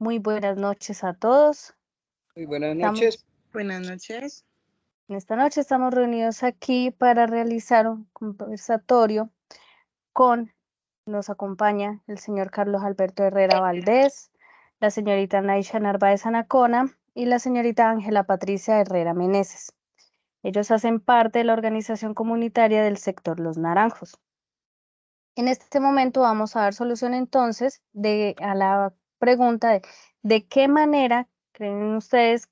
Muy buenas noches a todos. Muy buenas Estamos, noches. Buenas noches. en esta noche estamos reunidos aquí para realizar un conversatorio con, nos acompaña el señor Carlos Alberto Herrera Valdés, la señorita Naisha Narváez Anacona y la señorita Ángela Patricia Herrera Meneses. Ellos hacen parte de la organización comunitaria del sector Los Naranjos. En este momento vamos a dar solución entonces a la pregunta de qué manera creen ustedes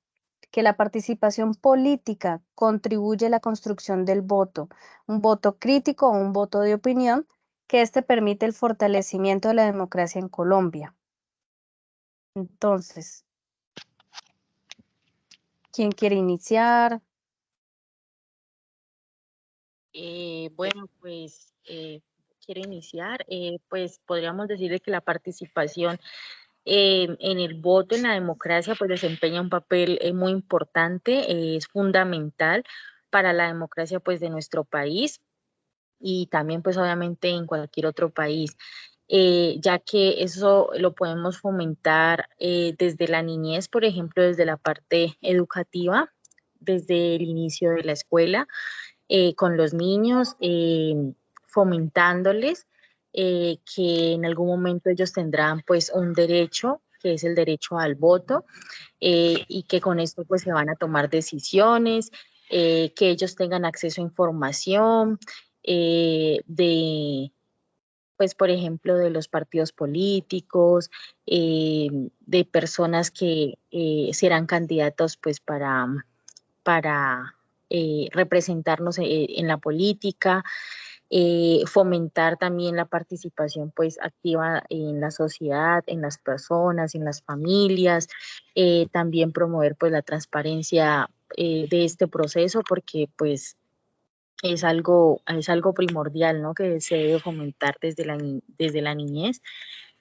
que la participación política contribuye a la construcción del voto, un voto crítico o un voto de opinión, que permite el fortalecimiento de la democracia en Colombia. Entonces, ¿quién quiere iniciar? Bueno, pues quiero iniciar. Pues podríamos decir que la participación en el voto, en la democracia, pues desempeña un papel muy importante, es fundamental para la democracia pues de nuestro país y también pues obviamente en cualquier otro país, ya que eso lo podemos fomentar desde la niñez, por ejemplo, desde la parte educativa, desde el inicio de la escuela, con los niños, fomentándoles que en algún momento ellos tendrán pues un derecho, que es el derecho al voto, y que con esto pues se van a tomar decisiones, que ellos tengan acceso a información, pues por ejemplo, de los partidos políticos, de personas que serán candidatos pues para representarnos en la política, fomentar también la participación pues activa en la sociedad, en las personas, en las familias, también promover pues la transparencia de este proceso, porque pues es algo primordial, ¿no? Que se debe fomentar desde la niñez,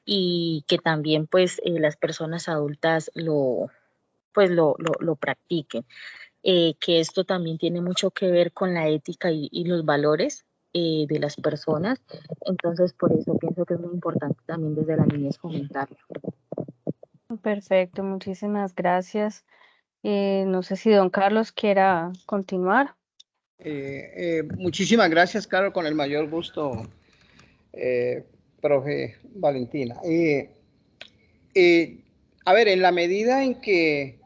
y que también pues las personas adultas lo practiquen. Que esto también tiene mucho que ver con la ética y los valores de las personas. Entonces, por eso pienso que es muy importante también desde la niñez fomentarlo. Perfecto, muchísimas gracias. No sé si don Carlos quiera continuar. Muchísimas gracias, Carlos, con el mayor gusto, profe Valentina. A ver, en la medida en que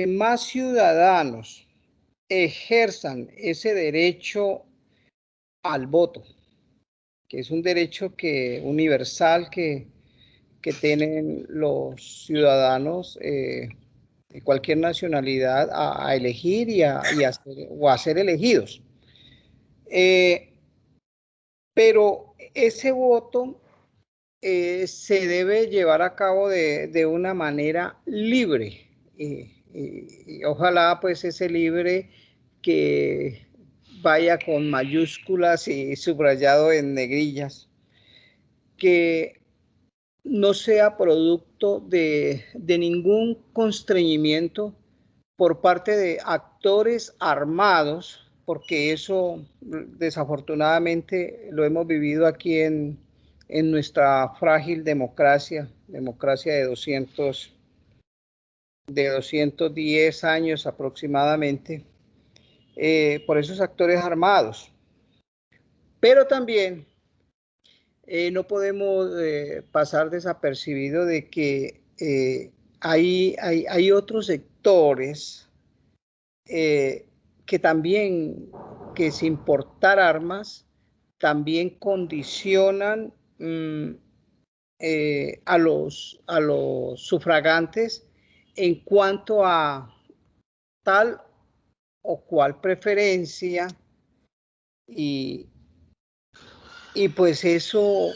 más ciudadanos ejerzan ese derecho al voto, que es un derecho universal que tienen los ciudadanos de cualquier nacionalidad a elegir a ser elegidos. Pero ese voto se debe llevar a cabo de una manera libre. Y ojalá pues ese libre que vaya con mayúsculas y subrayado en negrillas, que no sea producto de ningún constreñimiento por parte de actores armados, porque eso desafortunadamente lo hemos vivido aquí en nuestra frágil democracia de 210 años aproximadamente, por esos actores armados. Pero también no podemos pasar desapercibido de que hay otros sectores que también, que sin portar armas, también condicionan a los sufragantes en cuanto a tal o cual preferencia, y pues eso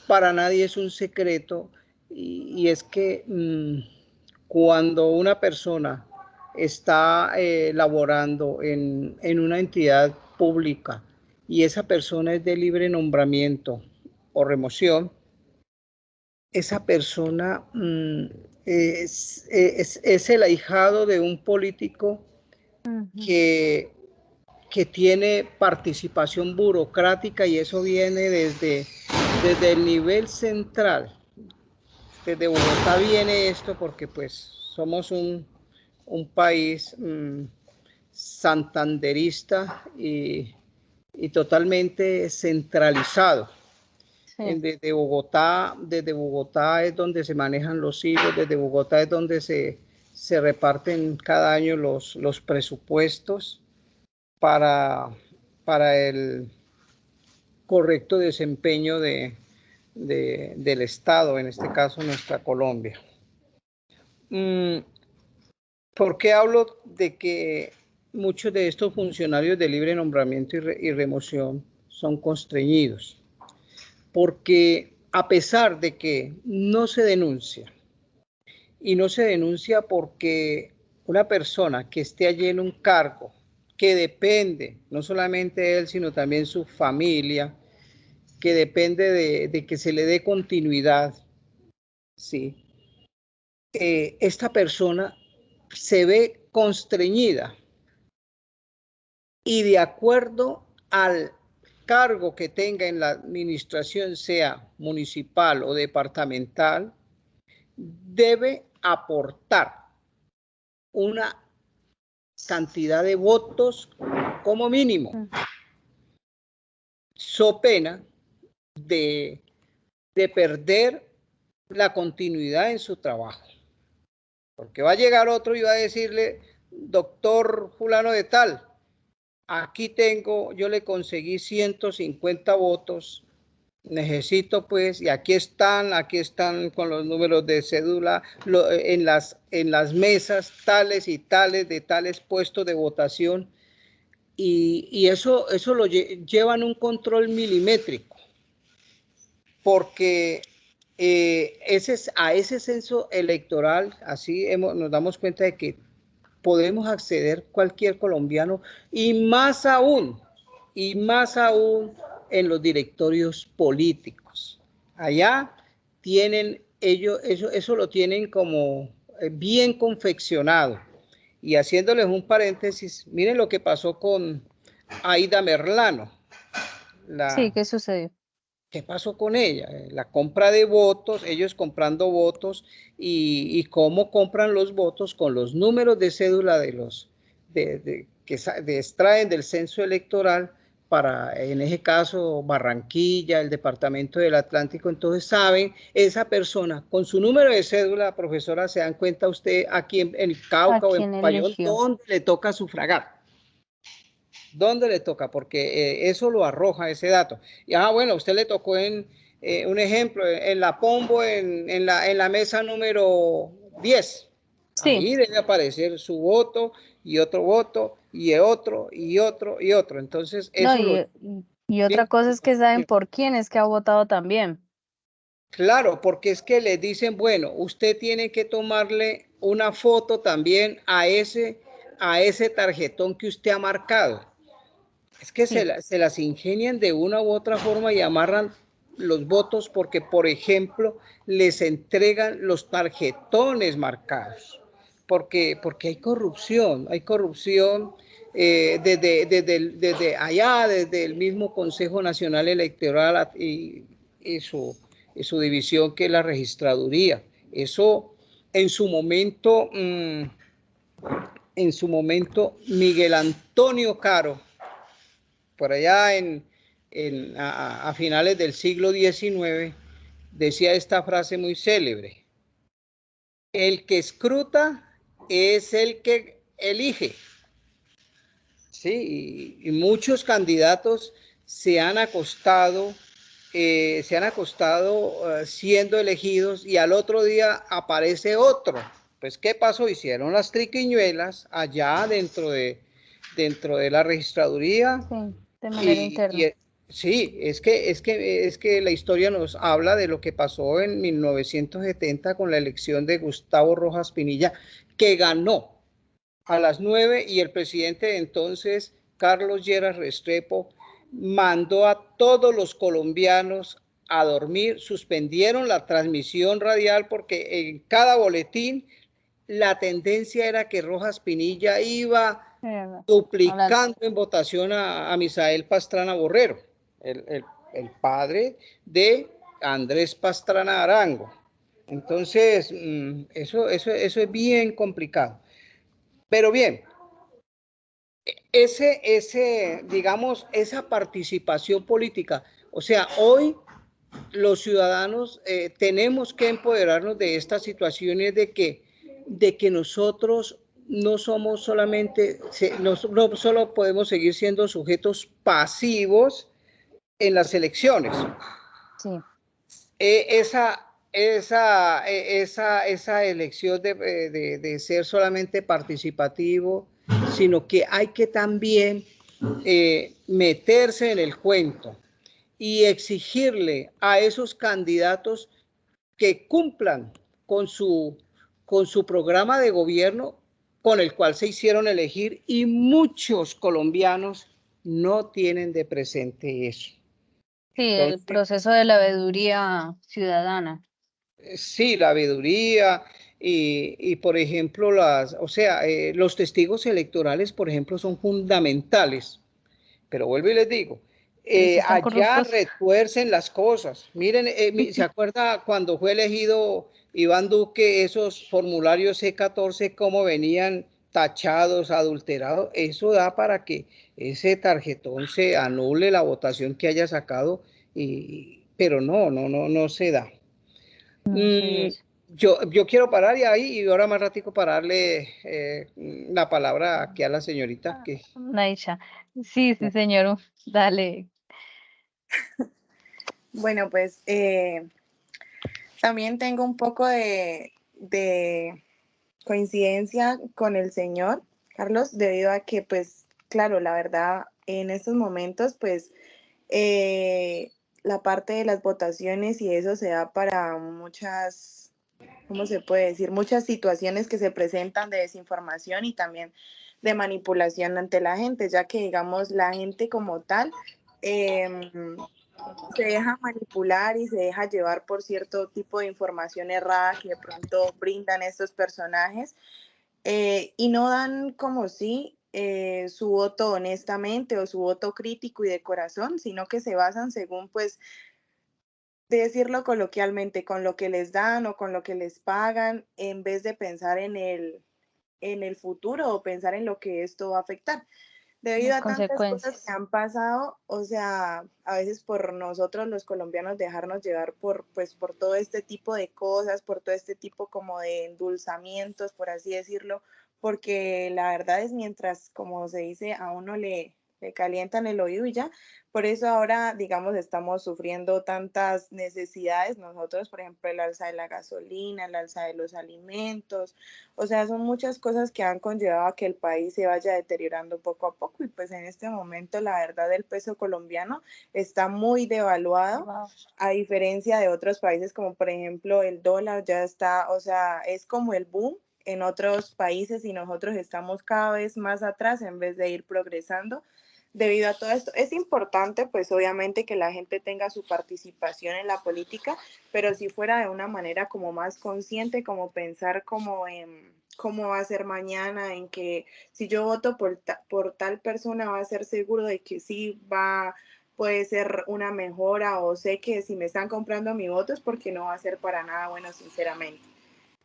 para nadie es un secreto, y es que cuando una persona está laborando en una entidad pública y esa persona es de libre nombramiento o remoción, esa persona es el ahijado de un político que tiene participación burocrática, y eso viene desde el nivel central desde Bogotá viene esto porque pues somos un país santanderista y totalmente centralizado. Sí. Desde Bogotá es donde se manejan los hilos, desde Bogotá es donde se reparten cada año los presupuestos para el correcto desempeño del Estado, en este caso nuestra Colombia. ¿Por qué hablo de que muchos de estos funcionarios de libre nombramiento y remoción son constreñidos? Porque a pesar de que no se denuncia, y no se denuncia porque una persona que esté allí en un cargo que depende, no solamente de él, sino también su familia, que depende de que se le dé continuidad, ¿sí? Esta persona se ve constreñida y de acuerdo al cargo que tenga en la administración, sea municipal o departamental, debe aportar una cantidad de votos como mínimo, so pena de perder la continuidad en su trabajo. Porque va a llegar otro y va a decirle, doctor fulano de tal, aquí tengo, yo le conseguí 150 votos, necesito pues, y aquí están con los números de cédula, en las mesas tales y tales, de tales puestos de votación, y eso lo llevan un control milimétrico, porque a ese censo electoral, así nos damos cuenta de que podemos acceder cualquier colombiano, y más aún en los directorios políticos. Allá tienen ellos, eso lo tienen como bien confeccionado. Y haciéndoles un paréntesis, miren lo que pasó con Aida Merlano. Sí, ¿qué sucedió? ¿Qué pasó con ella? La compra de votos, ellos comprando votos, y cómo compran los votos con los números de cédula que extraen del censo electoral para, en ese caso, Barranquilla, el departamento del Atlántico. Entonces saben, esa persona con su número de cédula, profesora, se dan cuenta usted aquí en el Cauca ¿A o en quién Payón, eligió? dónde le toca sufragar. ¿Dónde le toca? Porque eso lo arroja ese dato. Y bueno, a usted le tocó un ejemplo, en la Pombo, en la mesa número 10. Sí. Ahí debe aparecer su voto y otro voto y otro y otro y otro. Entonces, No, eso lo... y otra cosa es que saben por quién es que ha votado también. Claro, porque es que le dicen, bueno, usted tiene que tomarle una foto también a ese tarjetón que usted ha marcado. Es que Sí. se las ingenian de una u otra forma y amarran los votos porque, por ejemplo, les entregan los tarjetones marcados. Porque hay corrupción desde allá, desde el mismo Consejo Nacional Electoral y su división, que es la registraduría. Eso en su momento, Miguel Antonio Caro, por allá a finales del siglo XIX, decía esta frase muy célebre: el que escruta es el que elige. Sí, y muchos candidatos se han acostado siendo elegidos, y al otro día aparece otro. Pues, ¿qué pasó? Hicieron las triquiñuelas allá dentro de la registraduría. Sí, de manera interna. Sí, es que la historia nos habla de lo que pasó en 1970 con la elección de Gustavo Rojas Pinilla, que ganó a las 9, y el presidente de entonces, Carlos Lleras Restrepo, mandó a todos los colombianos a dormir, suspendieron la transmisión radial porque en cada boletín la tendencia era que Rojas Pinilla iba duplicando en votación a Misael Pastrana Borrero, el padre de Andrés Pastrana Arango. Entonces, eso es bien complicado. Pero bien, digamos, esa participación política, o sea, hoy los ciudadanos tenemos que empoderarnos de estas situaciones de que nosotros no somos solamente, no solo podemos seguir siendo sujetos pasivos en las elecciones. Sí. Esa elección de ser solamente participativo, sino que hay que también meterse en el cuento y exigirle a esos candidatos que cumplan con su programa de gobierno con el cual se hicieron elegir, y muchos colombianos no tienen de presente eso. Sí, el Entonces, proceso de la veeduría ciudadana. sí, la veeduría y por ejemplo, los testigos electorales, por ejemplo, son fundamentales. Pero vuelvo y les digo, Y si están allá corruptos, retuercen las cosas. Miren, ¿se acuerda cuando fue elegido Iván Duque, esos formularios C14, cómo venían tachados, adulterados? Eso da para que ese tarjetón se anule la votación que haya sacado, pero no se da. no sé Mm, eso. yo quiero parar y ahí, y ahora más ratico para darle la palabra aquí a la señorita. Que Naisha. Sí, sí, señor. Dale. Bueno, pues también tengo un poco de coincidencia con el señor Carlos, debido a que, pues, claro, la verdad, en estos momentos, pues, la parte de las votaciones y eso se da para muchas, ¿cómo se puede decir? Muchas situaciones que se presentan de desinformación y también de manipulación ante la gente, ya que, digamos, la gente como tal se deja manipular y se deja llevar por cierto tipo de información errada que de pronto brindan estos personajes, y no dan como si su voto honestamente o su voto crítico y de corazón, sino que se basan según, pues, decirlo coloquialmente, con lo que les dan o con lo que les pagan, en vez de pensar en el futuro o pensar en lo que esto va a afectar. Debido Las a tantas cosas que consecuencias. han pasado, o sea, a veces por nosotros los colombianos dejarnos llevar por, pues, por todo este tipo de cosas, por todo este tipo como de endulzamientos, por así decirlo, porque la verdad es mientras, como se dice, a uno le calientan el oído y ya. Por eso ahora, digamos, estamos sufriendo tantas necesidades nosotros, por ejemplo, el alza de la gasolina, el alza de los alimentos, o sea, son muchas cosas que han conllevado a que el país se vaya deteriorando poco a poco y pues en este momento la verdad el peso colombiano está muy devaluado, Wow. a diferencia de otros países como por ejemplo el dólar ya está, o sea, es como el boom en otros países y nosotros estamos cada vez más atrás en vez de ir progresando. Debido a todo esto, es importante, pues obviamente que la gente tenga su participación en la política, pero si fuera de una manera como más consciente, como pensar como en cómo va a ser mañana, en que si yo voto por tal persona va a ser seguro de que sí va, puede ser una mejora, o sé que si me están comprando mi voto es porque no va a ser para nada bueno, sinceramente.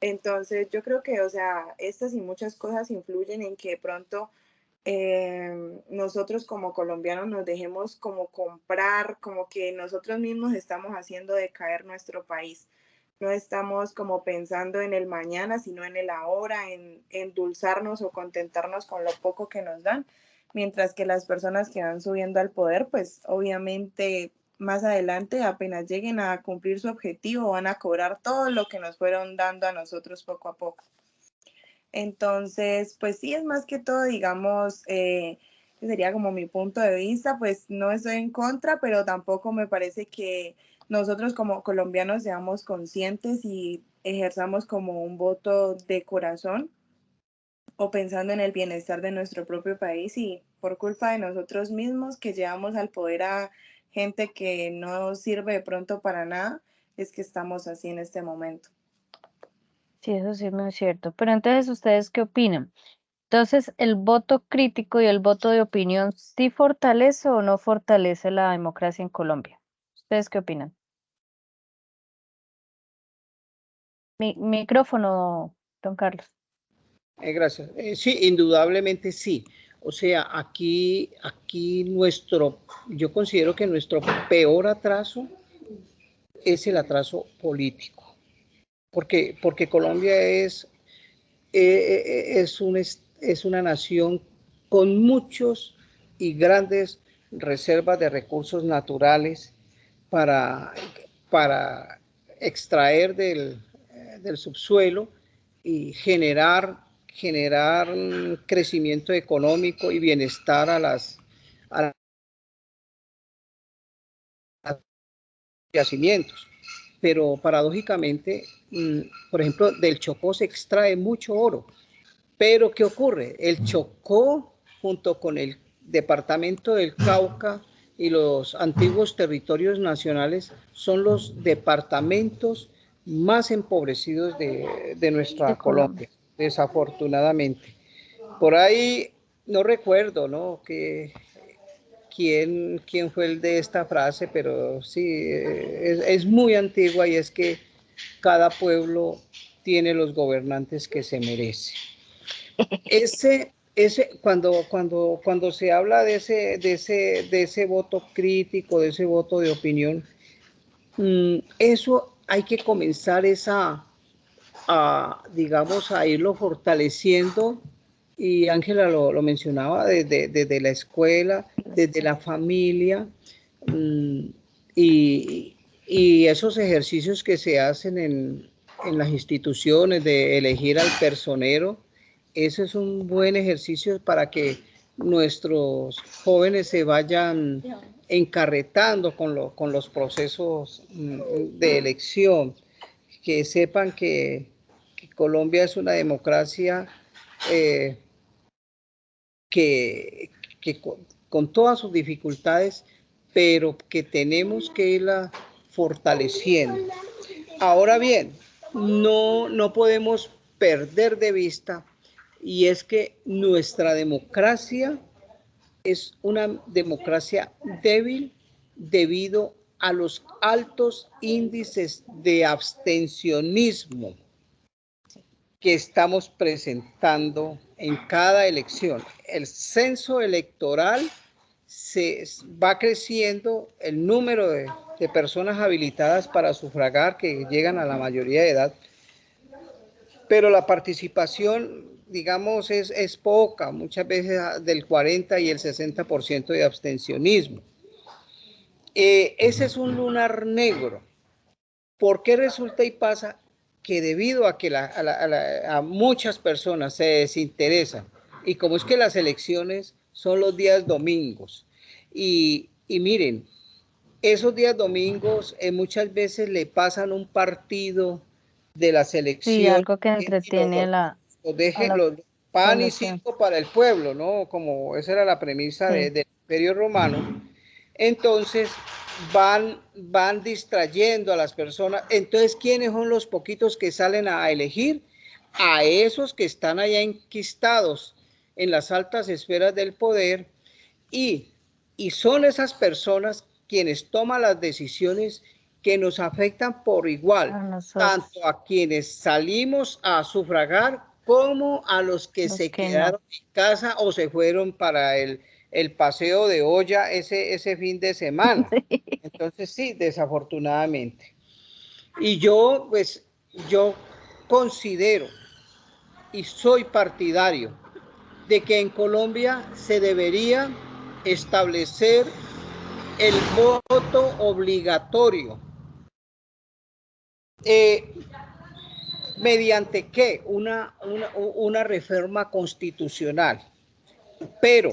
Entonces yo creo que, o sea, estas y muchas cosas influyen en que de pronto nosotros como colombianos nos dejemos como comprar, como que nosotros mismos estamos haciendo decaer nuestro país. No estamos como pensando en el mañana, sino en el ahora, en endulzarnos o contentarnos con lo poco que nos dan, mientras que las personas que van subiendo al poder, pues obviamente más adelante, apenas lleguen a cumplir su objetivo, van a cobrar todo lo que nos fueron dando a nosotros poco a poco. Entonces, pues sí, es más que todo, digamos, sería como mi punto de vista, pues no estoy en contra, pero tampoco me parece que nosotros como colombianos seamos conscientes y ejerzamos como un voto de corazón o pensando en el bienestar de nuestro propio país y por culpa de nosotros mismos que llevamos al poder a gente que no sirve de pronto para nada, es que estamos así en este momento. Sí, eso sí es muy cierto. Pero entonces, ¿ustedes qué opinan? Entonces, ¿el voto crítico y el voto de opinión sí fortalece o no fortalece la democracia en Colombia? ¿Ustedes qué opinan? Micrófono, don Carlos. Gracias. Sí, indudablemente sí. O sea, aquí yo considero que nuestro peor atraso es el atraso político, porque Colombia es una nación con muchos y grandes reservas de recursos naturales para extraer del subsuelo y generar crecimiento económico y bienestar a los yacimientos. Pero paradójicamente, por ejemplo, del Chocó se extrae mucho oro. Pero ¿qué ocurre? El Chocó, junto con el departamento del Cauca y los antiguos territorios nacionales, son los departamentos más empobrecidos de nuestra Colombia, desafortunadamente. Por ahí no recuerdo, ¿no? ¿Quién fue el de esta frase? Pero sí, es muy antigua, y es que cada pueblo tiene los gobernantes que se merece. Cuando se habla de ese voto crítico, de ese voto de opinión, eso hay que comenzar digamos, a irlo fortaleciendo, y Ángela lo mencionaba, desde la escuela, desde la familia, y esos ejercicios que se hacen en las instituciones de elegir al personero. Ese es un buen ejercicio para que nuestros jóvenes se vayan encarretando con los procesos de elección, que sepan que Colombia es una democracia que con todas sus dificultades, pero que tenemos que irla fortaleciendo. Ahora bien, no podemos perder de vista, y es que nuestra democracia es una democracia débil debido a los altos índices de abstencionismo que estamos presentando en cada elección. El censo electoral se va creciendo, el número de personas habilitadas para sufragar, que llegan a la mayoría de edad, pero la participación, digamos, es poca, muchas veces del 40 y el 60% de abstencionismo. Ese es un lunar negro. ¿Por qué resulta y pasa? Que debido a que a muchas personas se desinteresan, y como es que las elecciones son los días domingos, y miren, esos días domingos muchas veces le pasan un partido de la selección. Sí, algo que entretiene a los pan y circo para el pueblo, ¿no? Como esa era la premisa del Imperio Romano. Entonces van distrayendo a las personas. Entonces, ¿quiénes son los poquitos que salen a elegir? A esos que están allá enquistados en las altas esferas del poder, y son esas personas quienes toman las decisiones que nos afectan por igual, tanto a quienes salimos a sufragar como a los que se quedaron en casa o se fueron para el paseo de olla ese fin de semana. Entonces sí, desafortunadamente. Y yo considero y soy partidario de que en Colombia se debería establecer el voto obligatorio. ¿Mediante qué? Una reforma constitucional. Pero,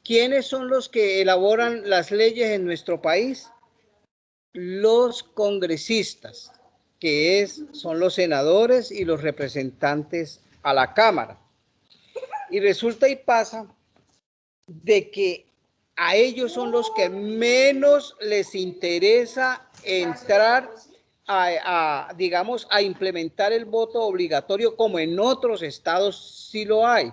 ¿quiénes son los que elaboran las leyes en nuestro país? Los congresistas, que son los senadores y los representantes a la Cámara. Y resulta y pasa de que a ellos son los que menos les interesa entrar digamos, a implementar el voto obligatorio, como en otros estados sí lo hay.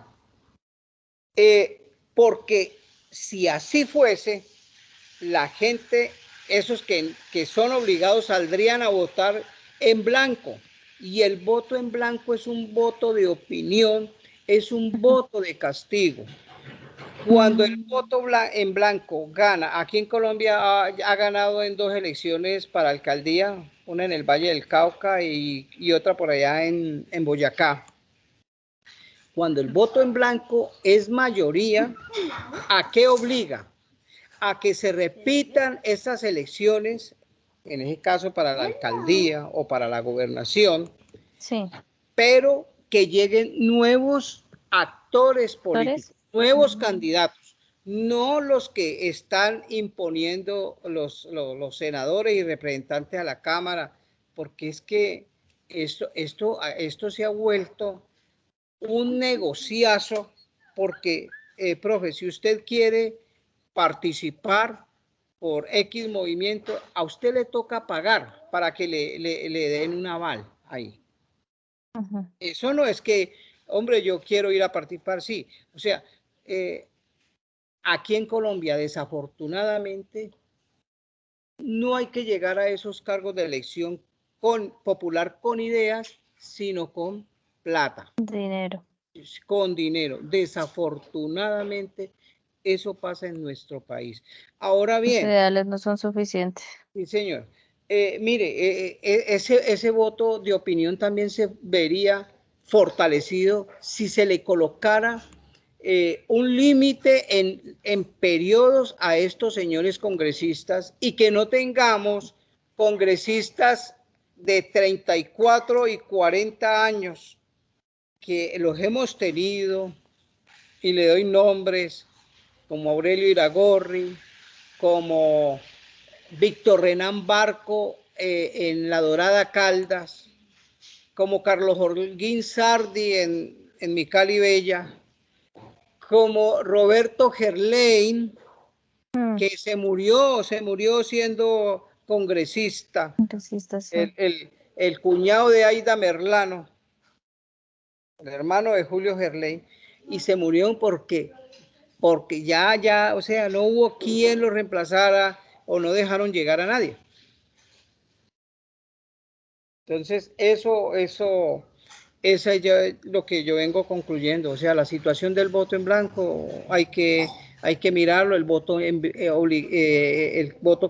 Porque si así fuese, la gente, esos que son obligados, saldrían a votar en blanco. Y el voto en blanco es un voto de opinión, es un voto de castigo. Cuando el voto en blanco gana, aquí en Colombia ha ganado en 2 elecciones para alcaldía, una en el Valle del Cauca y otra por allá en Boyacá. Cuando el voto en blanco es mayoría, ¿a qué obliga? A que se repitan esas elecciones, en ese caso para la alcaldía o para la gobernación, Sí. pero que lleguen nuevos actores políticos, nuevos candidatos, no los que están imponiendo los senadores y representantes a la Cámara, porque es que esto se ha vuelto un negociazo, porque, profe, si usted quiere participar por X movimiento, a usted le toca pagar para que le den un aval ahí. Eso no es que, hombre, yo quiero ir a participar, sí. O sea, aquí en Colombia, desafortunadamente, no hay que llegar a esos cargos de elección popular con ideas, sino con plata. Dinero. Con dinero. Desafortunadamente, eso pasa en nuestro país. Ahora bien. Los ideales no son suficientes. Sí, señor. Mire, ese voto de opinión también se vería fortalecido si se le colocara un límite en periodos a estos señores congresistas y que no tengamos congresistas de 34 y 40 años, que los hemos tenido, y le doy nombres como Aurelio Iragorri, como Víctor Renán Barco en La Dorada Caldas, como Carlos Holguín Sardi en Mi Cali Bella, como Roberto Gerlain, que se murió siendo congresista, Sí. el cuñado de Aida Merlano, el hermano de Julio Gerlain, y se murió porque ya, o sea, no hubo quien lo reemplazara o no dejaron llegar a nadie. Entonces, eso es lo que yo vengo concluyendo. O sea, la situación del voto en blanco hay que mirarlo, el voto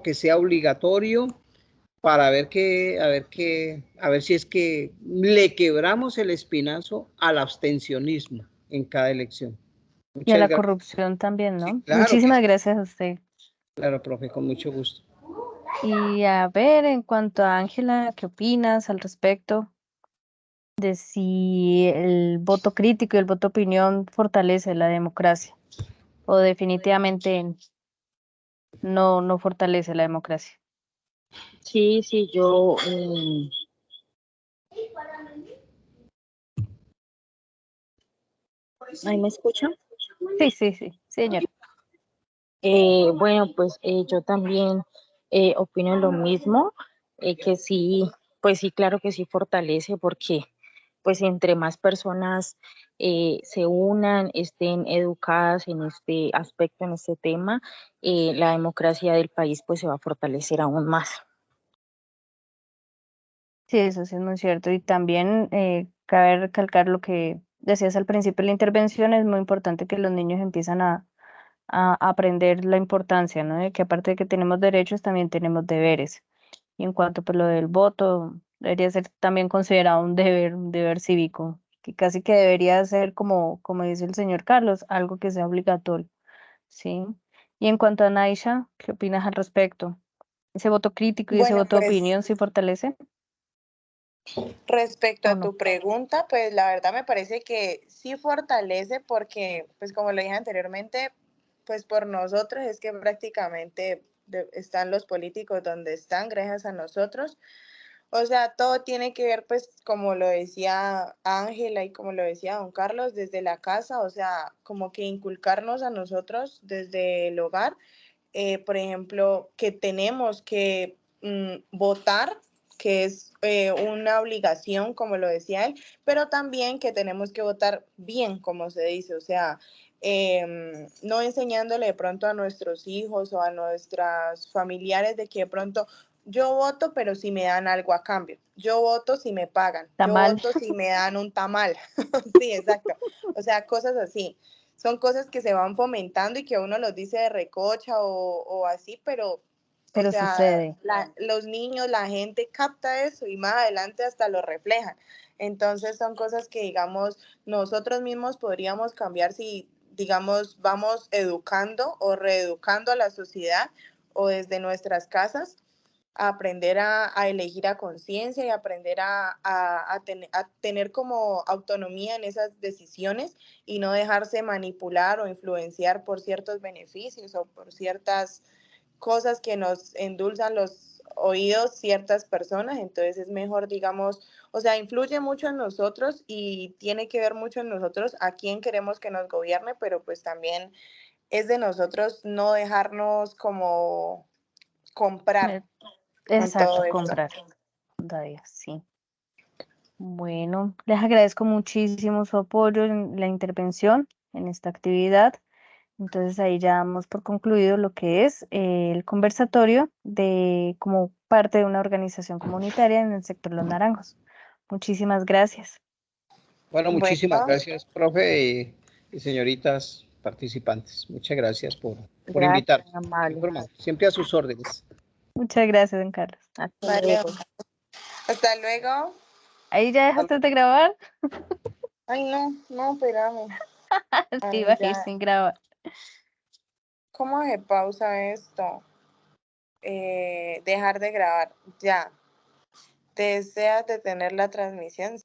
que sea obligatorio para ver si es que le quebramos el espinazo al abstencionismo en cada elección. Y a la Gracias. corrupción también, ¿no? Sí, claro. Muchísimas gracias a usted. Claro, profe, con mucho gusto. Y a ver, en cuanto a Ángela, ¿qué opinas al respecto de si el voto crítico y el voto opinión fortalece la democracia o definitivamente no fortalece la democracia? Sí, yo... ¿Ahí me escuchan? Sí, señor. Bueno, pues yo también opino lo mismo, que sí, pues sí, claro que sí fortalece, porque pues entre más personas se unan, estén educadas en este aspecto, en este tema, la democracia del país pues se va a fortalecer aún más. Sí, eso sí es muy cierto. Y también cabe recalcar lo que decías al principio de la intervención, es muy importante que los niños empiezan a aprender la importancia, ¿no? De que aparte de que tenemos derechos, también tenemos deberes. Y en cuanto pues lo del voto, debería ser también considerado un deber cívico, que casi que debería ser como dice el señor Carlos, algo que sea obligatorio, ¿sí? Y en cuanto a Naisha, ¿qué opinas al respecto? ¿Ese voto crítico y ese Bueno, voto de pues opinión sí fortalece respecto o a no? tu pregunta, pues la verdad me parece que sí fortalece porque, pues como lo dije anteriormente, pues por nosotros es que prácticamente están los políticos donde están, gracias a nosotros. O sea, todo tiene que ver, pues, como lo decía Ángela y como lo decía don Carlos, desde la casa, o sea, como que inculcarnos a nosotros desde el hogar, por ejemplo, que tenemos que votar, que es una obligación, como lo decía él, pero también que tenemos que votar bien, como se dice, o sea, no enseñándole de pronto a nuestros hijos o a nuestras familiares de que de pronto Yo voto, pero si me dan algo a cambio. Yo voto si me pagan. Tamal. Yo voto si me dan un tamal. Sí, exacto. O sea, cosas así. Son cosas que se van fomentando y que uno los dice de recocha o así, pero, o Pero sea, sucede. los niños, la gente capta eso y más adelante hasta lo reflejan. Entonces son cosas que, digamos, nosotros mismos podríamos cambiar si, digamos, vamos educando o reeducando a la sociedad o desde nuestras casas a aprender a elegir a conciencia y aprender a tener como autonomía en esas decisiones y no dejarse manipular o influenciar por ciertos beneficios o por ciertas cosas que nos endulzan los oídos ciertas personas. Entonces es mejor, digamos, o sea, influye mucho en nosotros y tiene que ver mucho en nosotros a quién queremos que nos gobierne, pero pues también es de nosotros no dejarnos como comprar con todo Exacto, esto. comprar. Dadia, sí. Bueno, les agradezco muchísimo su apoyo en la intervención en esta actividad. Entonces ahí ya damos por concluido lo que es el conversatorio de como parte de una organización comunitaria en el sector Los Naranjos. Muchísimas gracias. Bueno, muchísimas Bueno, gracias, profe y señoritas participantes. Muchas gracias por Gracias, invitar. amable. Siempre a sus órdenes. Muchas gracias, don Carlos. Hasta vale, luego. hasta luego. Ahí ya dejaste de grabar. Ay, no, no, espérame. Te iba a ir Ya, sin grabar. ¿cómo se pausa esto? Dejar de grabar. Ya. ¿Deseas detener la transmisión?